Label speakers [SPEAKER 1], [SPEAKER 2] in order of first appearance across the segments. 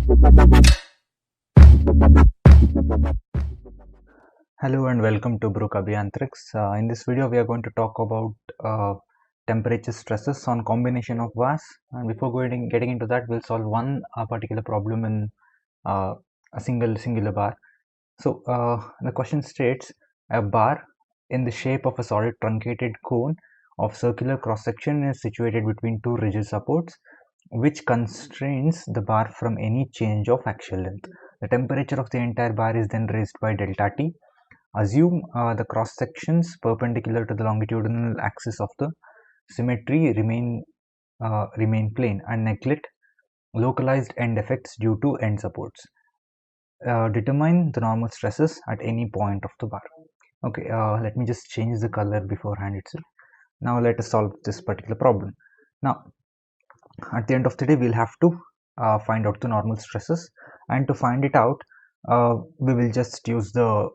[SPEAKER 1] Hello and welcome to Brook Abhiyantrics. In this video, we are going to talk about temperature stresses on combination of bars. And before getting into that, we'll solve one particular problem in a singular bar. So the question states a bar in the shape of a solid truncated cone of circular cross section is situated between two rigid supports, which constrains the bar from any change of axial length. The temperature of the entire bar is then raised by delta T. Assume the cross sections perpendicular to the longitudinal axis of the symmetry remain plane and neglect localized end effects due to end supports. Determine the normal stresses at any point of the bar. Okay, let me just change the color beforehand itself. Now let us solve this particular problem. Now at the end of the day, we'll have to find out the normal stresses, and to find it out, we will just use the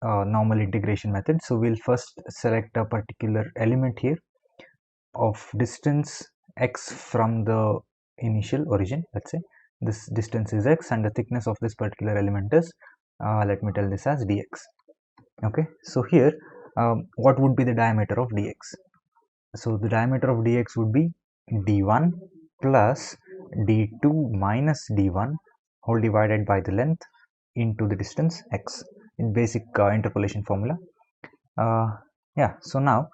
[SPEAKER 1] normal integration method. So we'll first select a particular element here of distance x from the initial origin. Let's say this distance is x and the thickness of this particular element is let me tell this as dx. Okay, so here what would be the diameter of dx? So the diameter of dx would be d1 plus d2 minus d1 whole divided by the length into the distance x in basic interpolation formula. Yeah, so now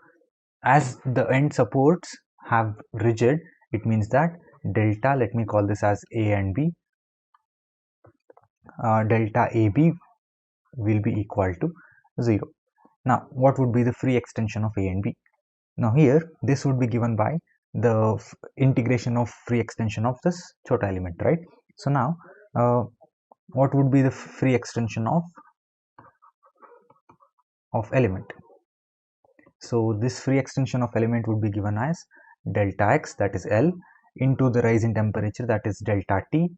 [SPEAKER 1] as the end supports have rigid, it means that delta, let me call this as a and b, delta AB will be equal to 0. Now what would be the free extension of a and b? Now here this would be given by the integration of free extension of this chota element, right? So now what would be the free extension of element? So this free extension of element would be given as delta x, that is L, into the rise in temperature, that is delta T,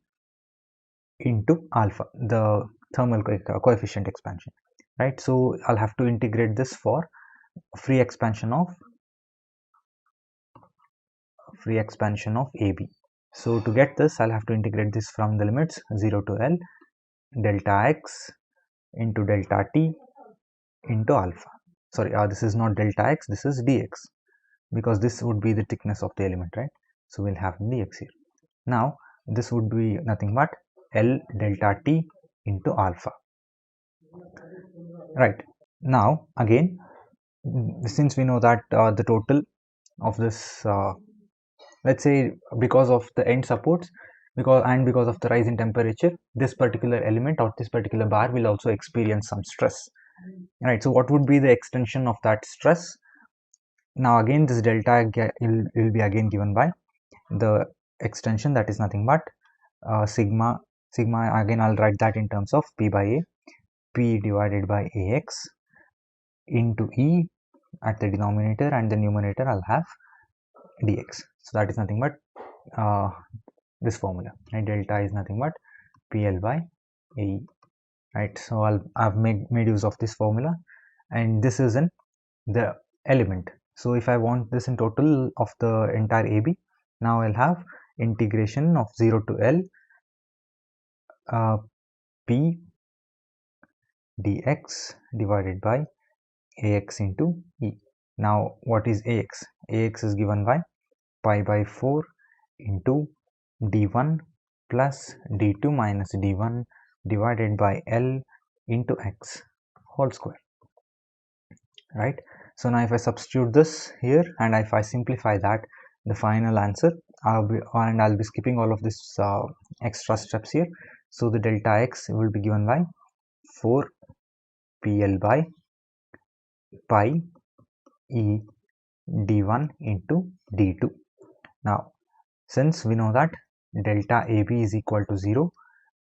[SPEAKER 1] into alpha, the thermal coefficient expansion, right? So I'll have to integrate this for free expansion of AB. So to get this, I'll have to integrate this from the limits 0 to L, delta x into delta T into alpha. Sorry, this is not delta x, this is dx, because this would be the thickness of the element, right? So we'll have dx here. Now this would be nothing but L delta T into alpha, right? Now again, since we know that the total of this let's say because of the end supports, because of the rise in temperature, this particular element or this particular bar will also experience some stress, right? So what would be the extension of that stress? Now again this delta will be again given by the extension, that is nothing but sigma. Again I'll write that in terms of p by a, p divided by ax into e at the denominator, and the numerator I'll have dx. So that is nothing but this formula, right? Delta is nothing but pl by ae, right? So I've made use of this formula, and this is in the element. So if I want this in total of the entire AB, now I'll have integration of 0 to L p dx divided by ax into e. Now what is ax? Ax is given by pi by 4 into d1 plus d2 minus d1 divided by L into x whole square, right? So now if I substitute this here and if I simplify that, the final answer, I'll be skipping all of this extra steps here. So the delta x will be given by 4 pl by pi e d1 into d2. Now since we know that delta AB is equal to 0,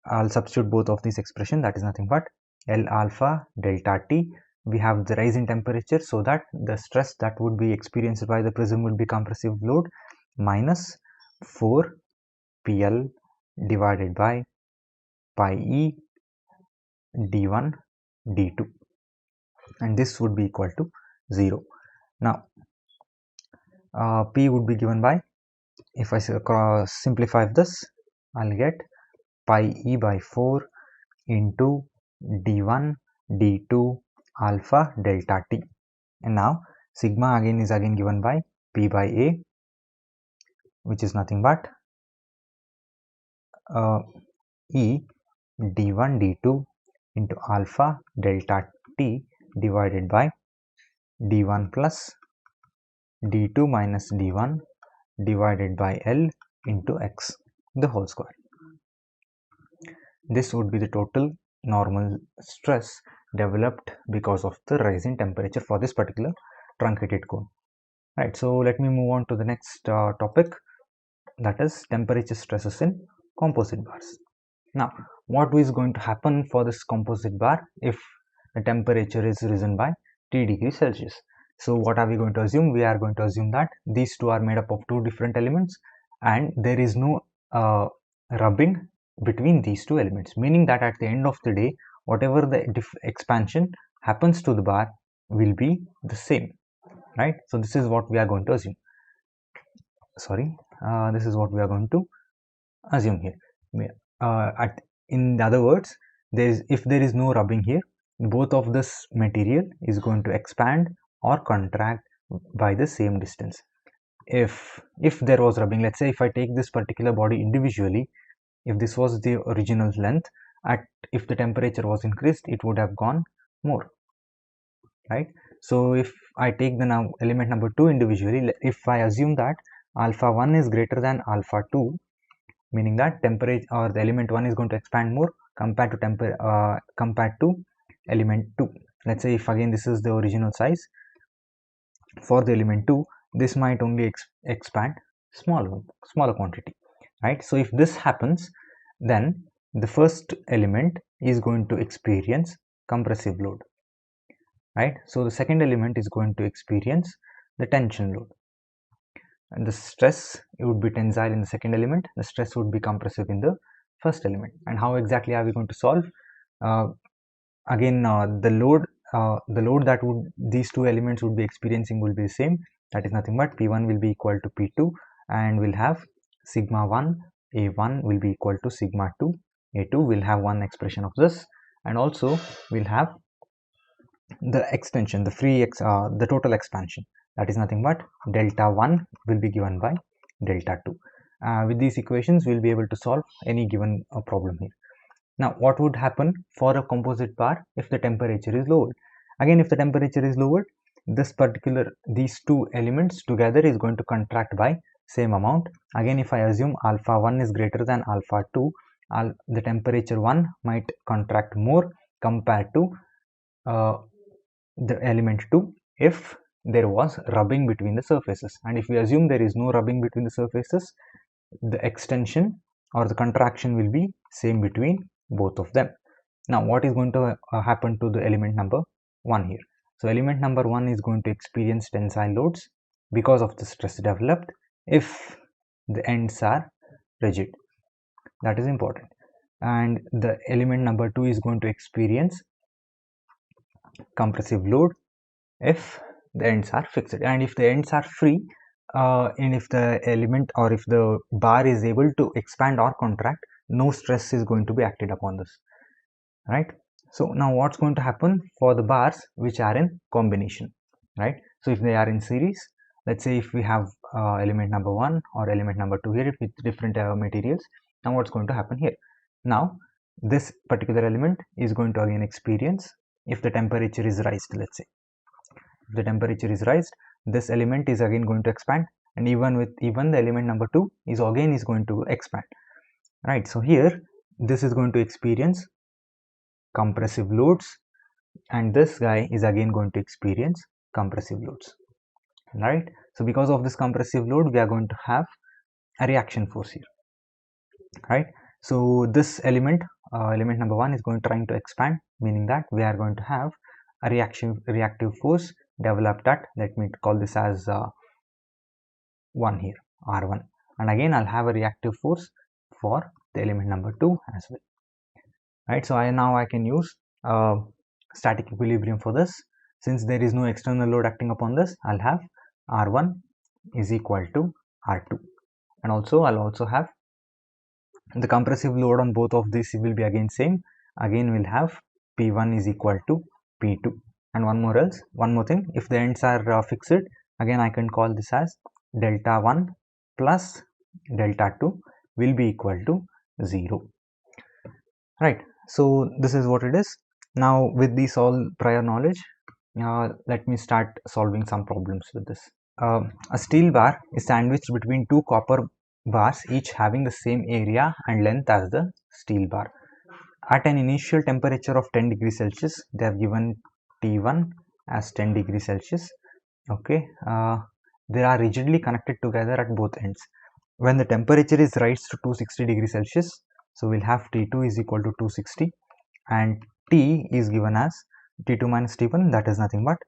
[SPEAKER 1] I'll substitute both of these expressions, that is nothing but L alpha delta T. We have the rise in temperature, so that the stress that would be experienced by the prism will be compressive load minus 4 PL divided by pi E d1 d2, and this would be equal to 0. Now P would be given by, if I simplify this, I'll get pi e by 4 into d1 d2 alpha delta t. And now sigma again is again given by p by a, which is nothing but e d1 d2 into alpha delta t divided by d1 plus d2 minus d1 divided by L into x, the whole square. This would be the total normal stress developed because of the rise in temperature for this particular truncated cone. Right, so let me move on to the next topic, that is temperature stresses in composite bars. Now, what is going to happen for this composite bar if the temperature is risen by T degrees Celsius? So what are we going to assume? We are going to assume that these two are made up of two different elements and there is no rubbing between these two elements, meaning that at the end of the day, whatever the expansion happens to the bar will be the same, right? So this is what we are going to assume. This is what we are going to assume here. In other words, if there is no rubbing here, both of this material is going to expand or contract by the same distance. If there was rubbing, let's say if I take this particular body individually, if this was the original length, if the temperature was increased, it would have gone more, right? So if I take the now element number 2 individually, if I assume that alpha 1 is greater than alpha 2, meaning that temperature or the element 1 is going to expand more compared to element 2. Let's say if again this is the original size, for the element 2 this might only expand smaller quantity, right? So if this happens, then the first element is going to experience compressive load, right? So the second element is going to experience the tension load, and the stress would be tensile in the second element, the stress would be compressive in the first element. And how exactly are we going to solve? The load that these two elements would be experiencing will be the same, that is nothing but P1 will be equal to P2, and we'll have sigma 1 A1 will be equal to sigma 2 A2. We'll have one expression of this, and also we'll have the extension, the total expansion, that is nothing but delta 1 will be given by delta 2. With these equations we'll be able to solve any given problem here. Now what would happen for a composite bar if the temperature is lowered? Again, if the temperature is lowered, these two elements together is going to contract by same amount. Again, if I assume alpha 1 is greater than alpha 2, the temperature 1 might contract more compared to the element 2 if there was rubbing between the surfaces. And if we assume there is no rubbing between the surfaces, the extension or the contraction will be same between both of them. Now what is going to happen to the element number 1 here? So element number 1 is going to experience tensile loads because of the stress developed if the ends are rigid. That is important. And the element number 2 is going to experience compressive load if the ends are fixed. And if the ends are free, and if the element or if the bar is able to expand or contract, no stress is going to be acted upon this, right? So now what's going to happen for the bars which are in combination, right? So if they are in series, let's say if we have element number 1 or element number 2 here with different materials, now what's going to happen here? Now this particular element is going to again experience, if the temperature is raised, let's say if the temperature is raised, this element is again going to expand, and even the element number 2 is going to expand, right? So here this is going to experience compressive loads, and this guy is again going to experience compressive loads, right? So because of this compressive load, we are going to have a reaction force here, right? So this element number 1 is trying to expand, meaning that we are going to have a reactive force developed at, let me call this as 1 here, R1, and again I'll have a reactive force for the element number 2 as well, right? So now I can use static equilibrium for this. Since there is no external load acting upon this, I'll have R1 is equal to R2, and also I'll also have the compressive load on both of these will be again same. Again we'll have P1 is equal to P2. And one more thing, if the ends are fixed, again I can call this as delta 1 plus delta 2 will be equal to 0, right? So this is what it is. Now with this all prior knowledge, let me start solving some problems with this. A steel bar is sandwiched between two copper bars, each having the same area and length as the steel bar. At an initial temperature of 10 degrees Celsius, they have given T1 as 10 degrees Celsius. Okay, they are rigidly connected together at both ends. When the temperature is raised to 260 degrees Celsius, so we'll have T2 is equal to 260, and T is given as T2 minus T1, that is nothing but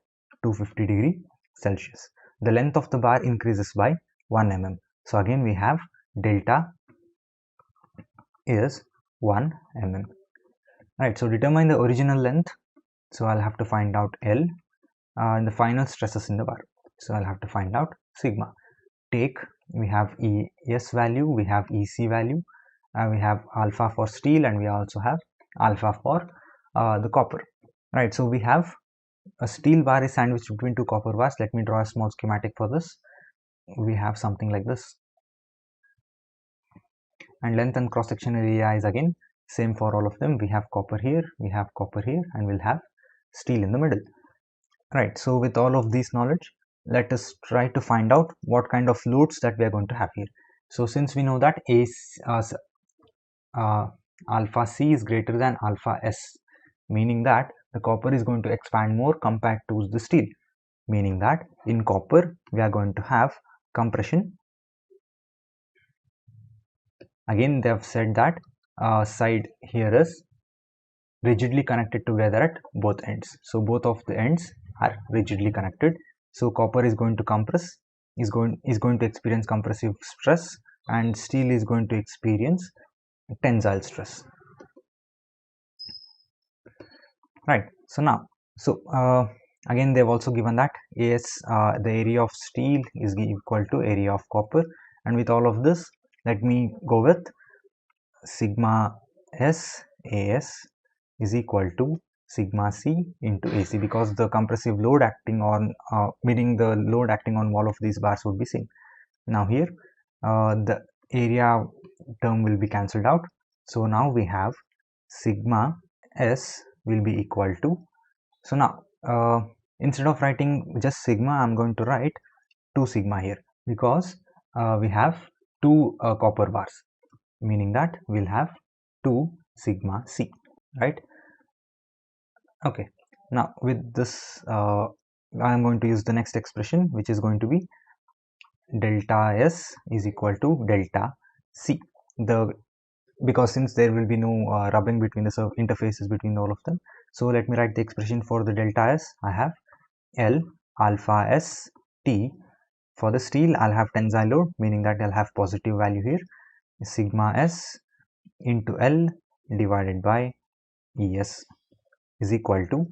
[SPEAKER 1] 250 degree Celsius. The length of the bar increases by 1 mm. So again we have delta is 1 mm. Right, so determine the original length. So I'll have to find out L and the final stresses in the bar. So I'll have to find out sigma. Take, we have ES value, we have EC value, we have alpha for steel, and we also have alpha for the copper. Right, so we have a steel bar is sandwiched between two copper bars. Let me draw a small schematic for this. We have something like this, and length and cross section area is again same for all of them. We have copper here, we have copper here, and we'll have steel in the middle. Right, so with all of these knowledge, let us try to find out what kind of loads that we are going to have here. So since we know that alpha C is greater than alpha S, meaning that the copper is going to expand more compared to the steel, meaning that in copper we are going to have compression. Again they have said that side here is rigidly connected together at both ends, so both of the ends are rigidly connected. So copper is going to compress, is going to experience compressive stress, and steel is going to experience tensile stress, right? So now, again they've also given that as the area of steel is equal to area of copper, and with all of this, let me go with sigma S AS is equal to sigma C into AC, because the compressive load acting on meaning the load acting on all of these bars would be same. Now here the area term will be cancelled out, so now we have sigma S will be equal to, so now instead of writing just sigma, I'm going to write 2 sigma here, because we have two copper bars, meaning that we'll have 2 sigma C, right? Okay, now with this I am going to use the next expression, which is going to be delta S is equal to delta C, because since there will be no rubbing between the interfaces between all of them. So let me write the expression for the delta S. I have L alpha S T. For the steel, I'll have tensile load, meaning that I'll have positive value here, sigma S into L divided by ES is equal to,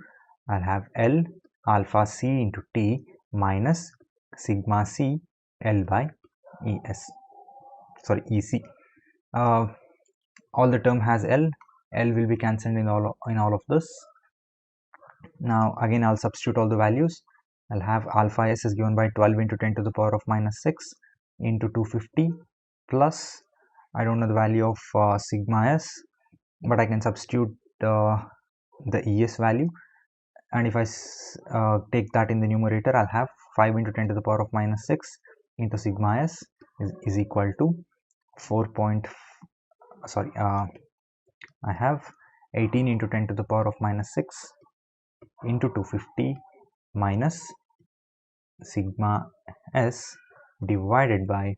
[SPEAKER 1] I'll have L alpha C into T minus sigma C L by EC. All the term has L will be cancelled in all of this. Now again I'll substitute all the values. I'll have alpha S is given by 12 into 10 to the power of minus 6 into 250 plus, I don't know the value of sigma S, but I can substitute the ES value, and if I take that in the numerator, I'll have 5 into 10 to the power of minus 6 into sigma S is equal to 4. I have 18 into 10 to the power of minus 6 into 250 minus sigma S divided by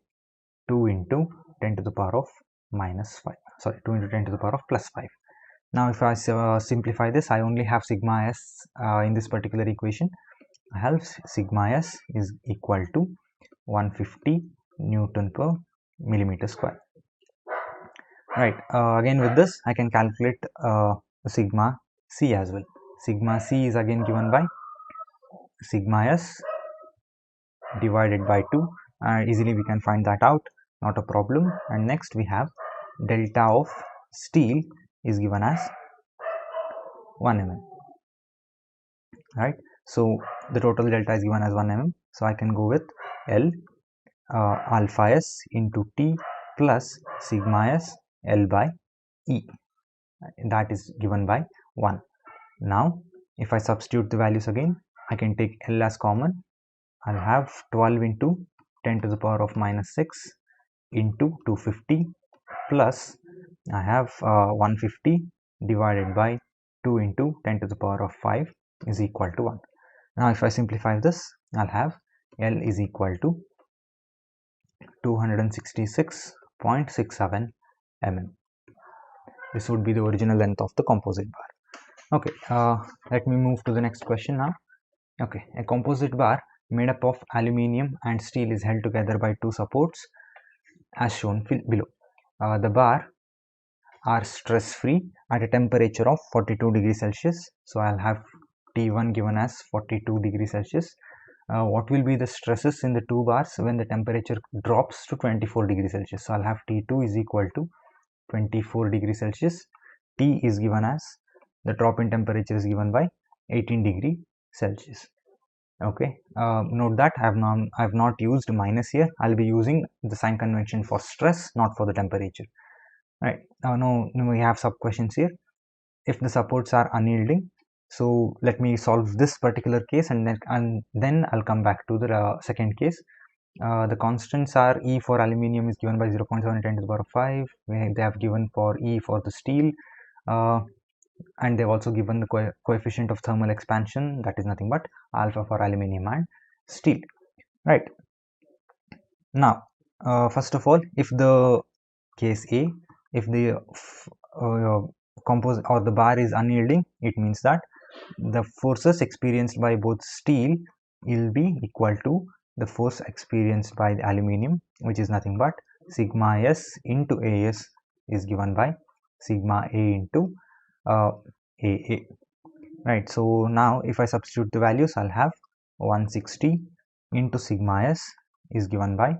[SPEAKER 1] 2 into 10 to the power of minus 5, 2 into 10 to the power of plus 5. Now if I simplify this, I only have sigma S in this particular equation. I have sigma S is equal to 150 Newton per millimeter square. Right, again with this I can calculate sigma C as well. Sigma C is again given by sigma S divided by 2, and easily we can find that out, not a problem. And next we have delta of steel is given as 1 mm, right? So the total delta is given as 1 mm, so I can go with L alpha s into T plus sigma s L by E, that is given by 1. Now if I substitute the values again, I can take L as common. I'll have 12 into 10 to the power of minus 6 into 250 plus I have 150 divided by 2 into 10 to the power of 5 is equal to 1. Now if I simplify this, I'll have L is equal to 266.67 mm. This would be the original length of the composite bar. Okay, let me move to the next question now. Okay, a composite bar made up of aluminium and steel is held together by two supports as shown below. The bar are stress free at a temperature of 42 degrees Celsius. So I'll have T1 given as 42 degrees Celsius. What will be the stresses in the two bars when the temperature drops to 24 degrees Celsius? So I'll have T2 is equal to 24 degrees Celsius. T is given as the drop in temperature is given by 18 degree Celsius. Okay, note that I have not used minus here. I'll be using the sign convention for stress, not for the temperature. Right, now we have sub questions here. If the supports are unyielding, so let me solve this particular case and then I'll come back to the second case. The constants are E for aluminium is given by 0.7 10 to the power of 5. They have given for E for the steel, and they've also given the coefficient of thermal expansion, that is nothing but alpha for aluminium and steel. Right, now first of all, if the case A, if the composite or the bar is unyielding, it means that the forces experienced by both steel will be equal to the force experienced by the aluminium, which is nothing but sigma s into as is given by sigma a into aa. Right, so now if I substitute the values, I'll have 160 into sigma s is given by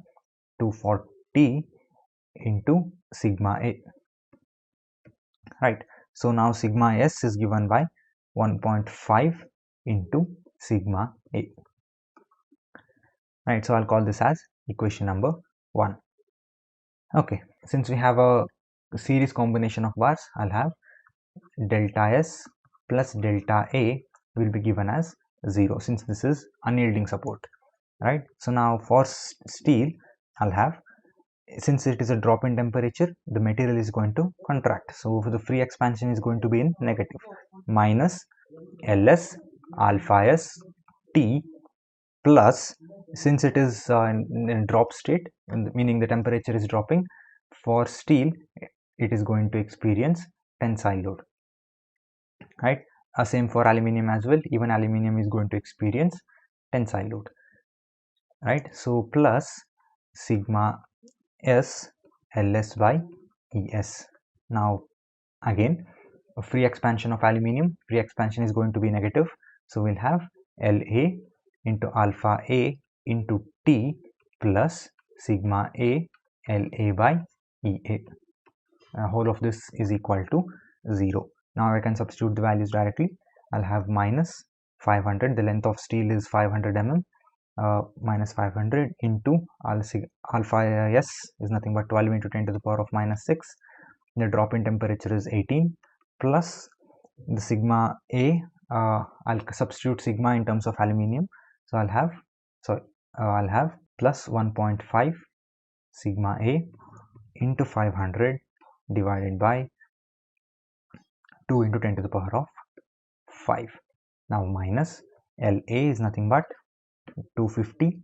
[SPEAKER 1] 240 into sigma a. Right, so now sigma s is given by 1.5 into sigma a. Right, so I'll call this as equation number 1. Okay, since we have a series combination of bars, I'll have delta s plus delta a will be given as 0 since this is unyielding support. Right, so now for steel, I'll have, since it is a drop in temperature, the material is going to contract, so the free expansion is going to be in negative, minus ls alpha s T plus, since it is in drop state, meaning the temperature is dropping, for steel it is going to experience tensile load. Right, same for aluminium as well, even aluminium is going to experience tensile load. Right, so plus sigma s ls by es. Now again, a free expansion of aluminium, free expansion is going to be negative, so we'll have La into alpha a into T plus sigma a La by Ea. Whole of this is equal to 0. Now I can substitute the values directly. I'll have minus 500, the length of steel is 500 mm, minus 500 into alpha s is nothing but 12 into 10 to the power of minus 6. The drop in temperature is 18 plus the sigma a. I'll substitute sigma in terms of aluminium, so I'll have plus 1.5 sigma a into 500 divided by 2 into 10 to the power of 5. Now minus La is nothing but 250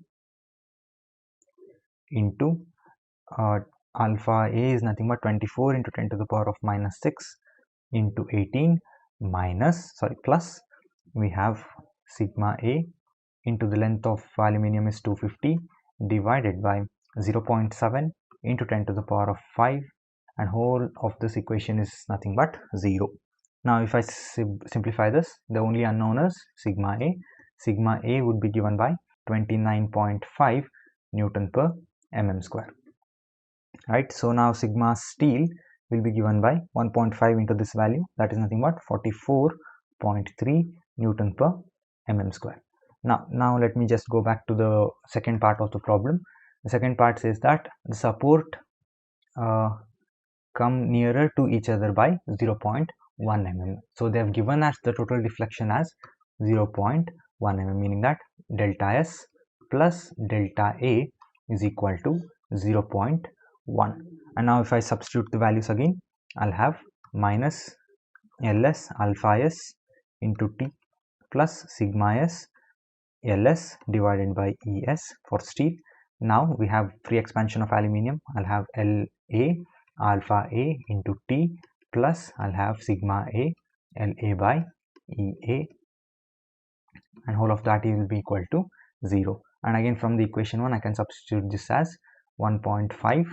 [SPEAKER 1] into alpha a is nothing but 24 into 10 to the power of minus 6 into 18 minus, plus, we have sigma a into the length of aluminium is 250 divided by 0.7 into 10 to the power of 5, and whole of this equation is nothing but 0. Now if I simplify this, the only unknown is sigma a. Sigma a would be given by 29.5 Newton per mm square. right? So now sigma steel will be given by 1.5 into this value, that is nothing but 44.3 Newton per mm square. Now let me just go back to the second part of the problem. The second part says that the support come nearer to each other by 0.1 mm. So they have given us the total deflection as 0.1 mm, meaning that delta S plus delta A is equal to 0.1. And now if I substitute the values again, I'll have minus ls alpha s into T plus sigma s ls divided by es for steel. Now we have free expansion of aluminium. I'll have La alpha A into T plus I'll have sigma A La by Ea, and whole of that will be equal to 0. And again from the equation 1 I can substitute this as 1.5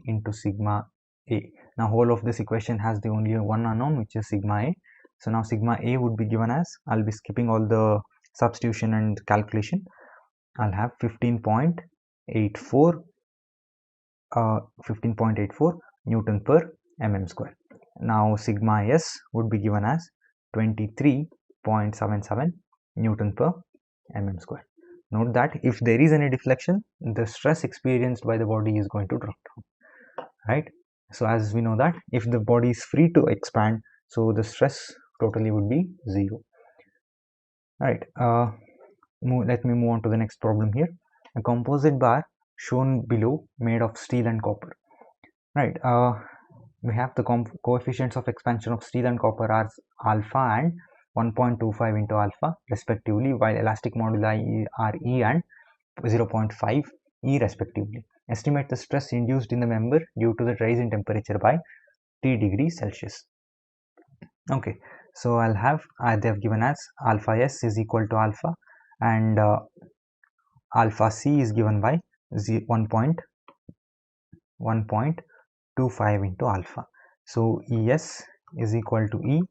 [SPEAKER 1] into sigma A. Now whole of this equation has the only one unknown, which is sigma A. So now sigma A would be given as, I'll be skipping all the substitution and calculation. I'll have 15.84 Newton per mm square. Now sigma S would be given as 23.77 Newton per mm square. Note that if there is any deflection, the stress experienced by the body is going to drop down, right? So as we know that if the body is free to expand, so the stress totally would be 0. Right. Let me move on to the next problem here. A composite bar shown below made of steel and copper. Right. We have the coefficients of expansion of steel and copper as alpha and 1.25 into alpha respectively, while elastic moduli are E and 0.5 E respectively. Estimate the stress induced in the member due to the rise in temperature by T degrees Celsius. Okay, so I'll have they have given as alpha S is equal to alpha, and alpha C is given by 1.25 into alpha. So ES is equal to E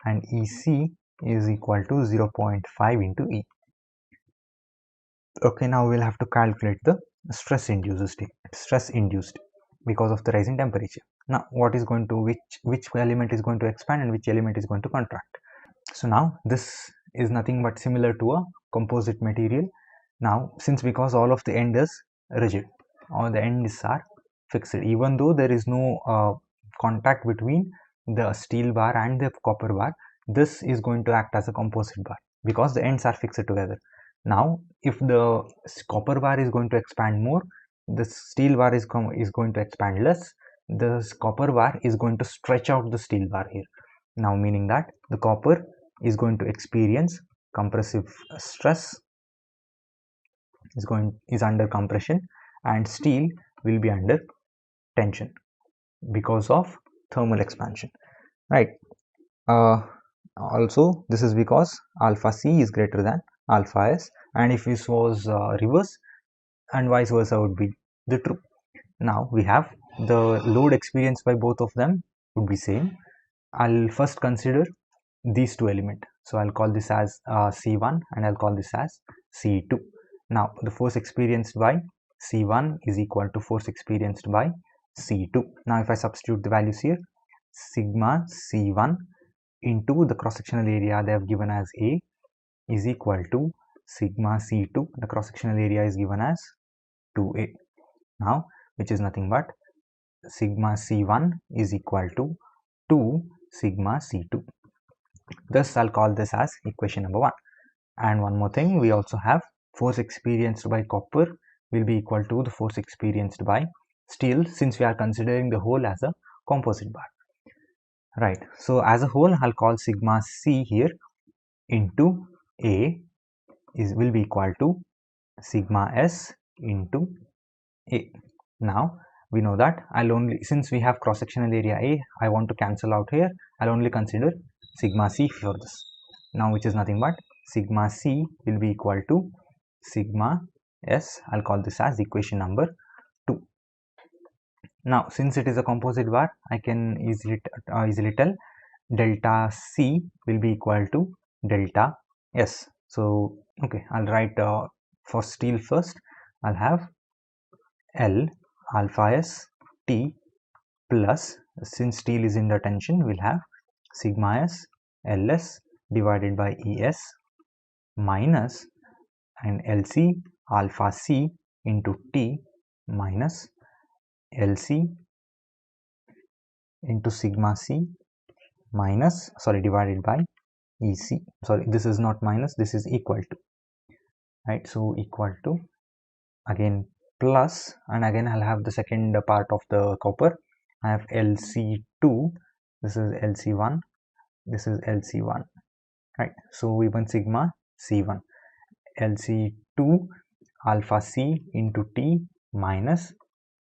[SPEAKER 1] and EC is equal to 0.5 into E. Okay, now we'll have to calculate the stress induced because of the rise in temperature. Now what is going to, which element is going to expand and which element is going to contract? So now this is nothing but similar to a composite material. Now since because all of the end is rigid, all the ends are fixed, even though there is no contact between the steel bar and the copper bar, this is going to act as a composite bar because the ends are fixed together. Now if the copper bar is going to expand more, the steel bar is going to expand less. The copper bar is going to stretch out the steel bar here. Now meaning that the copper is going to experience compressive stress, is under compression, and steel will be under tension because of thermal expansion, right? Also this is because alpha C is greater than alpha S, and if this was reverse and vice versa would be the true. Now we have the load experienced by both of them would be same. I'll first consider these two elements, so I'll call this as C1 and I'll call this as C2. Now the force experienced by C1 is equal to force experienced by C2. Now if I substitute the values here, sigma C1 into the cross-sectional area they have given as A is equal to sigma C2, the cross-sectional area is given as 2A. Now which is nothing but sigma C1 is equal to 2 sigma C2. Thus I'll call this as equation number 1. And one more thing, we also have force experienced by copper will be equal to the force experienced by steel, since we are considering the whole as a composite bar, right? So as a whole I'll call sigma C here into A will be equal to sigma S into A. Now we know that I'll only, since we have cross-sectional area A, I want to cancel out here, I'll only consider sigma C for this. Now which is nothing but sigma C will be equal to sigma S. I'll call this as equation number 2. Now since it is a composite bar, I can easily tell delta C will be equal to delta S. So okay, I'll write for steel first. I'll have L alpha s T plus, since steel is in the tension, we'll have sigma s Ls divided by Es minus and Lc alpha c into T minus Lc into sigma c minus, divided by Ec. This is not minus, this is equal to, right? So equal to, again plus, and again I'll have the second part of the copper. I have Lc2, this is Lc1, this is Lc1, right? So V1 sigma C1, Lc2 alpha c into T minus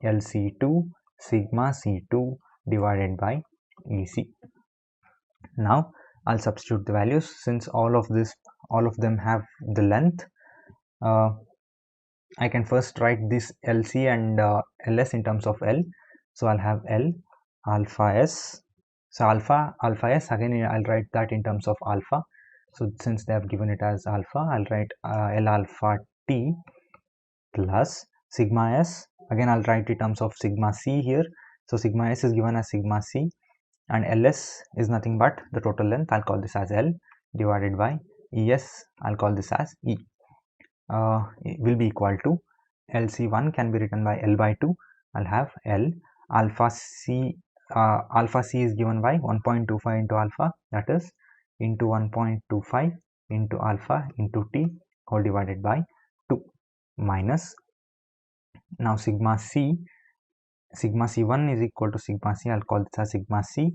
[SPEAKER 1] Lc2 sigma C2 divided by Ec. Now I'll substitute the values, since all of them have the length. I can first write this Lc and Ls in terms of L. So I'll have L alpha s. So alpha s, again I'll write that in terms of alpha. So since they have given it as alpha, I'll write L alpha T plus sigma s. Again I'll write in terms of sigma c here. So sigma s is given as sigma c, and Ls is nothing but the total length. I'll call this as L divided by Es. I'll call this as E. It will be equal to Lc1 can be written by L by 2. I'll have L alpha c. Alpha c is given by 1.25 into alpha, that is into 1.25 into alpha into T whole divided by 2 minus, now sigma c1 is equal to sigma c. I'll call this as sigma c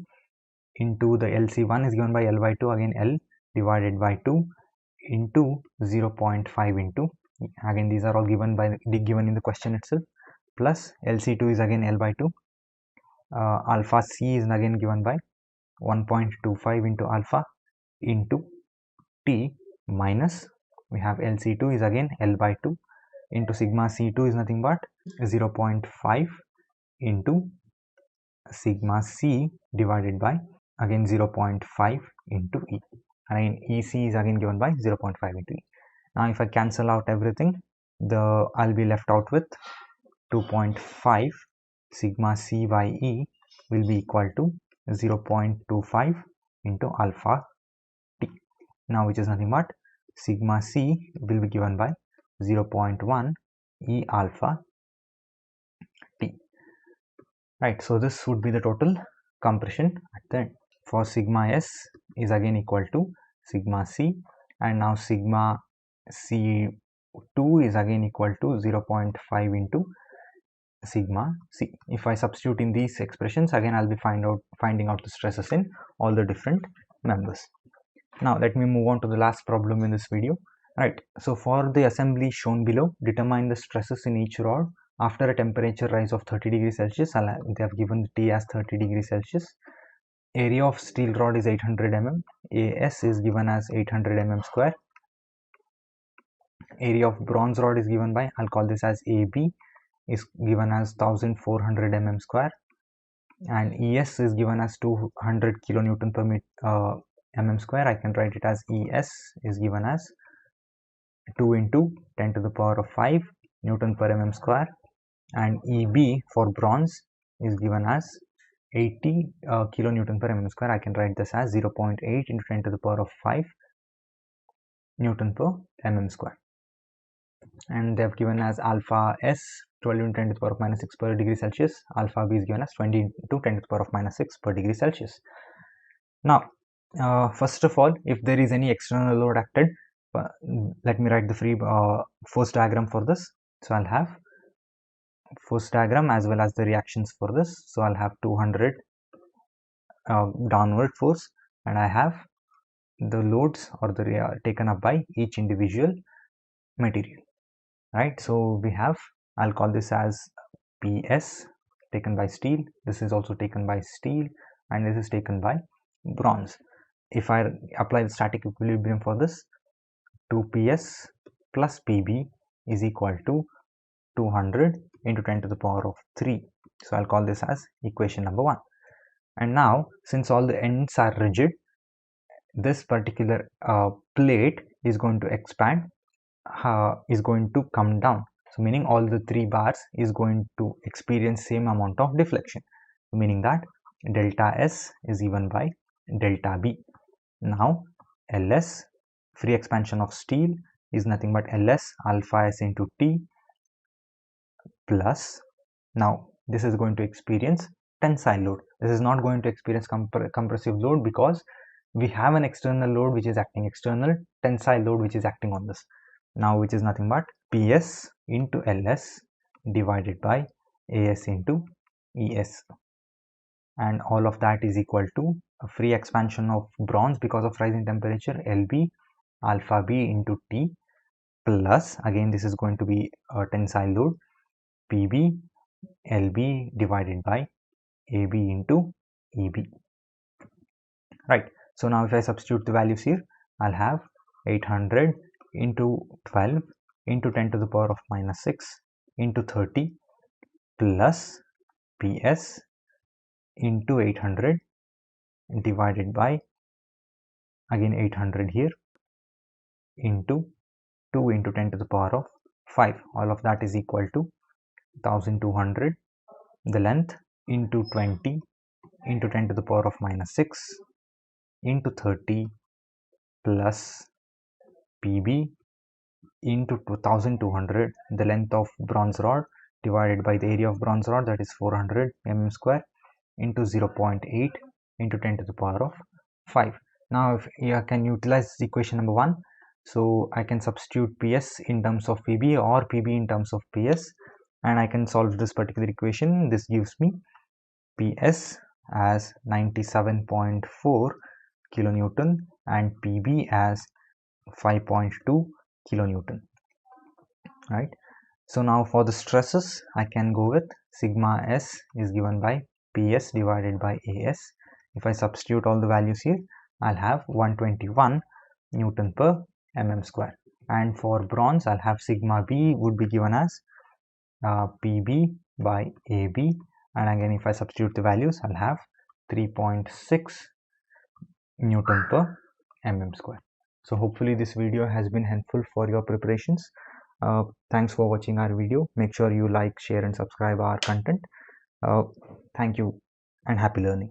[SPEAKER 1] into the Lc1 is given by L by 2, again L divided by 2 into 0.5 into, again these are all given in the question itself, plus Lc2 is again L by 2, alpha c is again given by 1.25 into alpha into T minus, we have Lc2 is again L by 2 into sigma c2 is nothing but 0.5 into sigma c divided by again 0.5 into E. Again Ec is again given by 0.5 into E. Now if I cancel out everything, I'll be left out with 2.5 sigma c by E will be equal to 0.25 into alpha T. Now which is nothing but sigma c will be given by 0.1 E alpha T. Right, so this would be the total compression at the end. For sigma s is again equal to sigma c, and now sigma c2 is again equal to 0.5 into sigma c. If I substitute in these expressions, again I'll be finding out the stresses in all the different members. Now let me move on to the last problem in this video. Right, so for the assembly shown below, determine the stresses in each rod after a temperature rise of 30 degrees Celsius. They have given T as 30 degrees Celsius. Area of steel rod is 800 mm. AS is given as 800 mm square. Area of bronze rod is given by, I'll call this as AB, is given as 1400 mm square, and ES is given as 200 kilonewton per mm square. I can write it as ES is given as 2 into 10 to the power of 5 Newton per mm square, and EB for bronze is given as 80 kilonewton per mm square. I can write this as 0.8 into 10 to the power of 5 Newton per mm square. And they have given as alpha S 12 into 10 to the power of minus 6 per degree Celsius. Alpha B is given as 20 into 10 to the power of minus 6 per degree Celsius. Now, first of all, if there is any external load acted, let me write the force diagram for this. So I'll have force diagram as well as the reactions for this. So I'll have 200 downward force, and I have the loads or the taken up by each individual material, right? So we have, I'll call this as PS taken by steel, this is also taken by steel, and this is taken by bronze. If I apply the static equilibrium for this, 2PS plus PB is equal to 200 into 10 to the power of 3. So I'll call this as equation number 1. And now, since all the ends are rigid, this particular plate is going to expand, is going to come down. So meaning all the 3 bars is going to experience same amount of deflection, meaning that delta S is given by delta B. Now Ls, free expansion of steel, is nothing but Ls alpha S into T plus, now this is going to experience tensile load. This is not going to experience compressive load because we have an external load which is acting, external tensile load which is acting on this, now which is nothing but Ps into Ls divided by As into Es, and all of that is equal to a free expansion of bronze because of rise in temperature, Lb alpha B into T plus, again this is going to be a tensile load, Pb Lb divided by Ab into Eb. Right, so now if I substitute the values here, I'll have 800 into 12 into 10 to the power of minus 6 into 30 plus Ps into 800 divided by, again 800 here, into 2 into 10 to the power of 5. All of that is equal to 1200, the length, into 20 into 10 to the power of minus 6 into 30 plus Pb into 1200, the length of bronze rod, divided by the area of bronze rod, that is 400 mm square, into 0.8 into 10 to the power of 5. Now if you can utilize equation number 1, so I can substitute Ps in terms of Pb or Pb in terms of Ps, and I can solve this particular equation. This gives me Ps as 97.4 kilonewton and Pb as 5.2 kilonewton. Right, so now for the stresses, I can go with sigma S is given by Ps divided by As. If I substitute all the values here, I'll have 121 Newton per mm square, and for bronze I'll have sigma B would be given as Pb by Ab, and again if I substitute the values, I'll have 3.6 Newton per mm square. So hopefully this video has been helpful for your preparations. Thanks for watching our video. Make sure you like, share and subscribe our content. Thank you and happy learning.